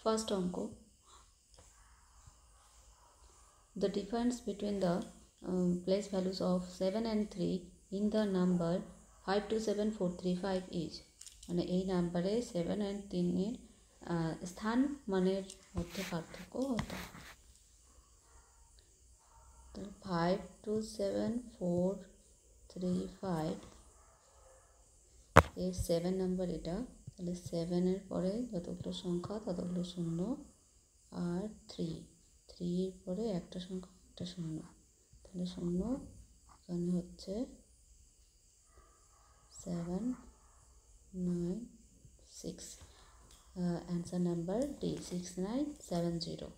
First অঙ্ক, the difference between the place values of 7 and 3 in the number 527435 is, মানে এই নাম্বারে 7 and 3 এর স্থান মানের মধ্যে পার্থক্য কত। 52745 এর 7 নাম্বার এটা, তাহলে 7-এর পরে যতগুলো সংখ্যা ততগুলো শূন্য, আর 3-এর পরে একটা সংখ্যা একটা শূন্য, তাহলে শূন্য এখানে হচ্ছে 796। Answer number D 6970।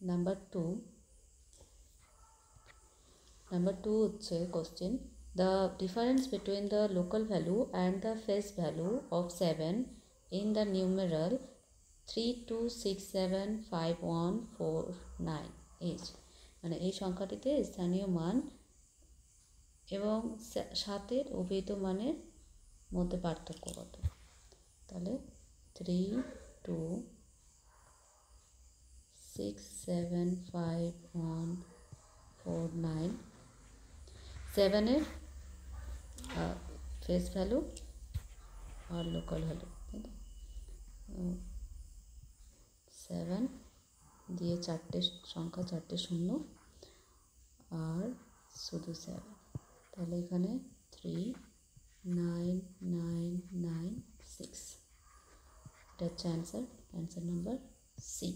Number two হচ্ছে question, the difference between the local value and the face value of 7 in the numeral 32675149 is, মানে এই সংখ্যাটিতে স্থানীয় মান এবং 7-এর অভিহিত মানের মধ্যে পার্থক্য কত। তাহলে 32675149, 7-এর ফেস ভ্যালু আর লোকাল ভ্যালু, 7 দিয়ে 4টে সংখ্যা 4টে শূন্য আর শুধু 7, তাহলে এখানে 39996, এটা হচ্ছে অ্যান্সার নাম্বার সি।